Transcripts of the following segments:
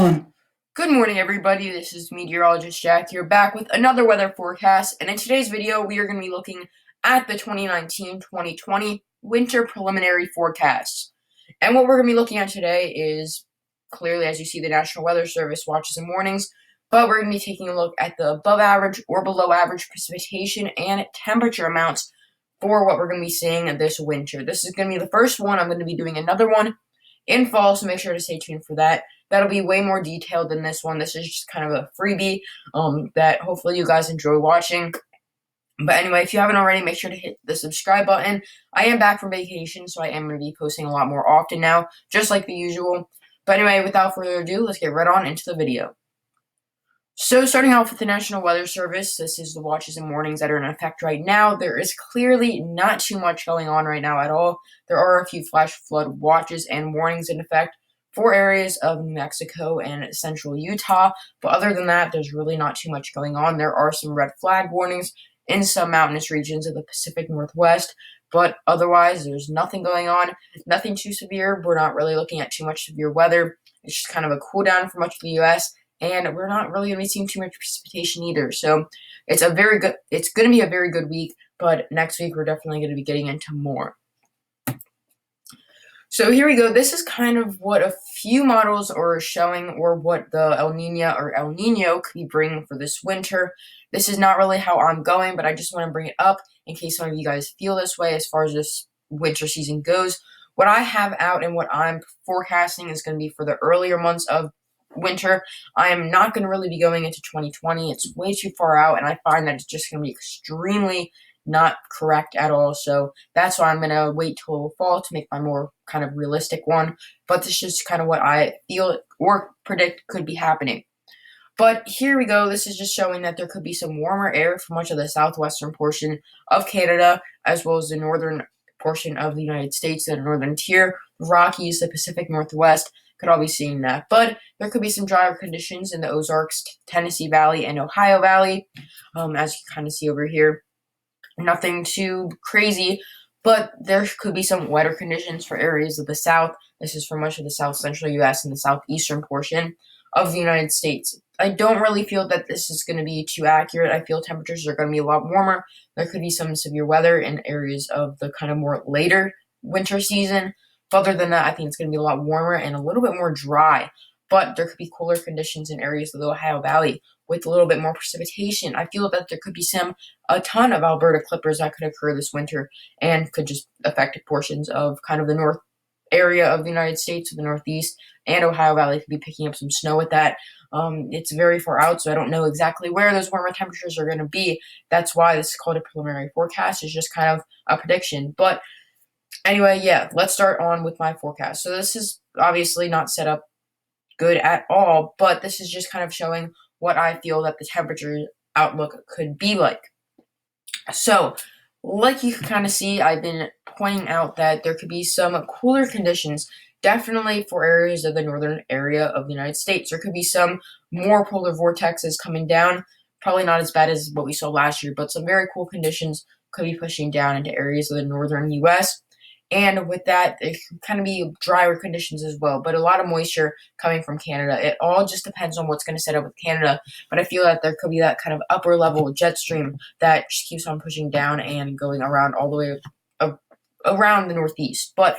Good morning, everybody. This is Meteorologist Jack here, back with another weather forecast. And in today's video, we are going to be looking at the 2019-2020 winter preliminary forecasts. And what we're going to be looking at today is clearly, as you see, the National Weather Service watches and warnings. But we're going to be taking a look at the above average or below average precipitation and temperature amounts for what we're going to be seeing this winter. This is going to be the first one. I'm going to be doing another one in fall, so make sure to stay tuned for that. That'll be way more detailed than this one. This is just kind of a freebie that hopefully you guys enjoy watching. But anyway, if you haven't already, make sure to hit the subscribe button. I am back from vacation, so I am going to be posting a lot more often now, just like the usual. But anyway, without further ado, let's get right on into the video. So starting off with the National Weather Service, this is the watches and warnings that are in effect right now. There is clearly not too much going on right now at all. There are a few flash flood watches and warnings in effect for areas of New Mexico and central Utah, but other than that, there's really not too much going on. There are some red flag warnings in some mountainous regions of the Pacific Northwest, but otherwise, there's nothing going on, nothing too severe. We're not really looking at too much severe weather. It's just kind of a cool down for much of the U.S., and we're not really going to be seeing too much precipitation either. So it's going to be a very good week, but next week we're definitely going to be getting into more. So here we go. This is kind of what a few models are showing, or what the El Nino or El Nino could be bringing for this winter. This is not really how I'm going, but I just want to bring it up in case some of you guys feel this way as far as this winter season goes. What I have out and what I'm forecasting is going to be for the earlier months of winter. I am not going to really be going into 2020. It's way too far out, and I find that it's just going to be extremely not correct at all. So that's why I'm going to wait till fall to make my more kind of realistic one. But this is just kind of what I feel or predict could be happening. But here we go. This is just showing that there could be some warmer air for much of the southwestern portion of Canada, as well as the northern portion of the United States, the northern tier, the Rockies, the Pacific Northwest. Could all be seeing that. But there could be some drier conditions in the Ozarks, Tennessee Valley, and Ohio Valley, as you kind of see over here. Nothing too crazy, but there could be some wetter conditions for areas of the south. This is for much of the south central U.S. and the southeastern portion of the United States. I don't really feel that this is going to be too accurate. I feel temperatures are going to be a lot warmer. There could be some severe weather in areas of the kind of more later winter season. But other than that, I think it's going to be a lot warmer and a little bit more dry. But there could be cooler conditions in areas of the Ohio Valley with a little bit more precipitation. I feel that there could be a ton of Alberta clippers that could occur this winter and could just affect portions of kind of the north area of the United States, or the Northeast, and Ohio Valley could be picking up some snow with that. It's very far out, so I don't know exactly where those warmer temperatures are going to be. That's why this is called a preliminary forecast. It's just kind of a prediction. But anyway, yeah, let's start on with my forecast. So this is obviously not set up good at all, but this is just kind of showing what I feel that the temperature outlook could be like. So, like you can kind of see, I've been pointing out that there could be some cooler conditions, definitely for areas of the northern area of the United States. There could be some more polar vortexes coming down, probably not as bad as what we saw last year, but some very cool conditions could be pushing down into areas of the northern U.S., and with that, it can kind of be drier conditions as well, but a lot of moisture coming from Canada. It all just depends on what's going to set up with Canada, but I feel that there could be that kind of upper level jet stream that just keeps on pushing down and going around all the way around the Northeast. But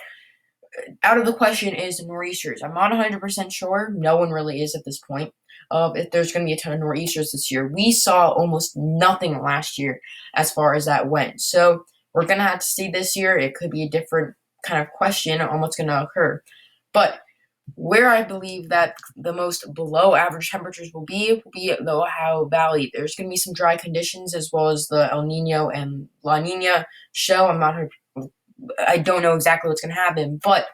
out of the question is the nor'easters. I'm not 100% sure. No one really is at this point. If there's going to be a ton of nor'easters this year. We saw almost nothing last year as far as that went. So we're going to have to see this year. It could be a different kind of question on what's going to occur. But where I believe that the most below average temperatures will be the Ohio Valley. There's going to be some dry conditions as well as the El Nino and La Nina show. I don't know exactly what's going to happen, but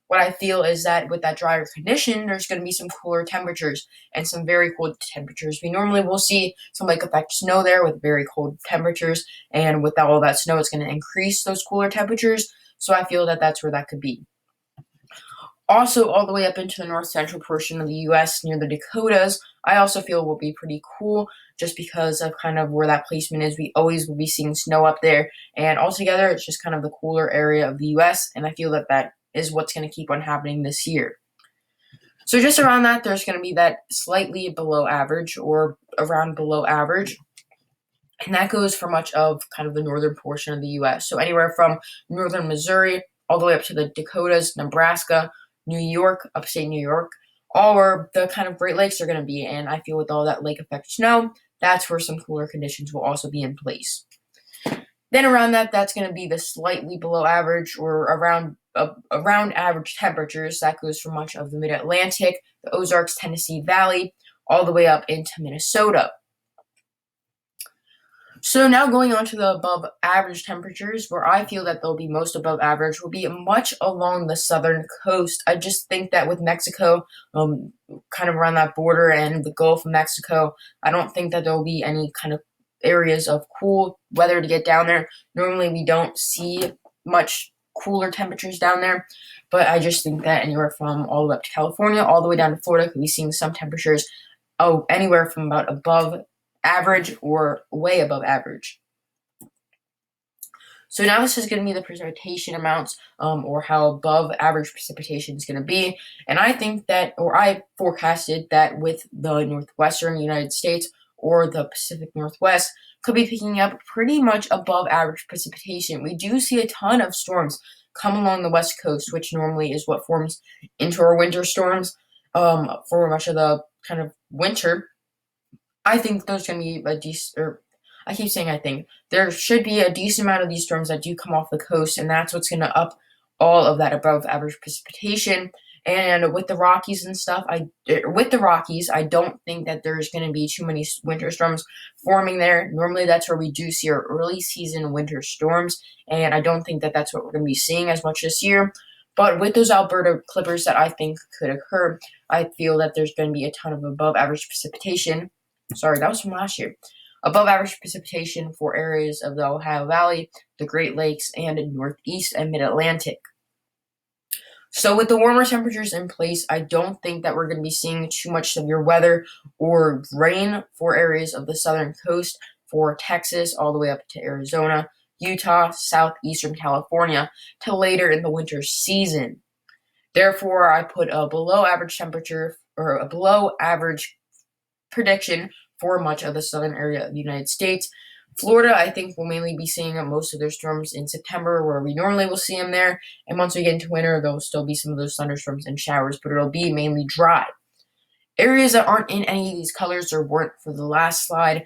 what I feel is that with that drier condition, there's going to be some cooler temperatures and some very cold temperatures. We normally will see some lake effect snow there with very cold temperatures, and with all that snow, it's going to increase those cooler temperatures. So I feel that that's where that could be. Also, all the way up into the north central portion of the U.S. near the Dakotas, I also feel will be pretty cool just because of kind of where that placement is. We always will be seeing snow up there, and altogether, it's just kind of the cooler area of the U.S., and I feel that that is what's going to keep on happening this year. So just around that, there's going to be that slightly below average or around below average. And that goes for much of kind of the northern portion of the U.S. So anywhere from northern Missouri all the way up to the Dakotas, Nebraska, New York, upstate New York, all where the kind of Great Lakes are going to be. And I feel with all that lake effect snow, that's where some cooler conditions will also be in place. Then around that, that's going to be the slightly below average or around average temperatures. That goes for much of the Mid-Atlantic, the Ozarks, Tennessee Valley, all the way up into Minnesota. So now going on to the above average temperatures, where I feel that they'll be most above average will be much along the southern coast. I just think that with Mexico, kind of around that border and the Gulf of Mexico, I don't think that there will be any kind of areas of cool weather to get down there. Normally we don't see much cooler temperatures down there, but I just think that anywhere from all the way up to California, all the way down to Florida, could be seeing some temperatures anywhere from about above average or way above average. So now this is going to be the precipitation amounts, or how above average precipitation is going to be. And I think that, or I forecasted that with the northwestern United States or the Pacific Northwest could be picking up pretty much above average precipitation. We do see a ton of storms come along the west coast, which normally is what forms into our winter storms for much of the kind of winter. I think there's going to be a decent, or I keep saying I think, there should be a decent amount of these storms that do come off the coast, and that's what's going to up all of that above average precipitation. And with the Rockies and stuff, I don't think that there's going to be too many winter storms forming there. Normally, that's where we do see our early season winter storms, and I don't think that that's what we're going to be seeing as much this year. But with those Alberta clippers that I think could occur, I feel that there's going to be a ton of above average precipitation. Sorry, that was from last year. Above average precipitation for areas of the Ohio Valley, the Great Lakes, and Northeast and Mid-Atlantic. So with the warmer temperatures in place, I don't think that we're going to be seeing too much severe weather or rain for areas of the southern coast, for Texas all the way up to Arizona, Utah, southeastern California, till later in the winter season. Therefore, I put a below average temperature or a below average prediction for much of the southern area of the United States. Florida, I think, will mainly be seeing most of their storms in September, where we normally will see them there. And once we get into winter, there will still be some of those thunderstorms and showers, but it'll be mainly dry. Areas that aren't in any of these colors or weren't for the last slide,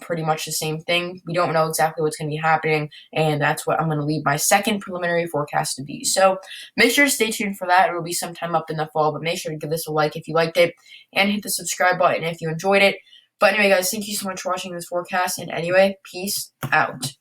pretty much the same thing. We don't know exactly what's going to be happening, and that's what I'm going to leave my second preliminary forecast to be. So make sure to stay tuned for that. It will be sometime up in the fall, but make sure to give this a like if you liked it, and hit the subscribe button if you enjoyed it. But anyway, guys, thank you so much for watching this forecast, and anyway, peace out.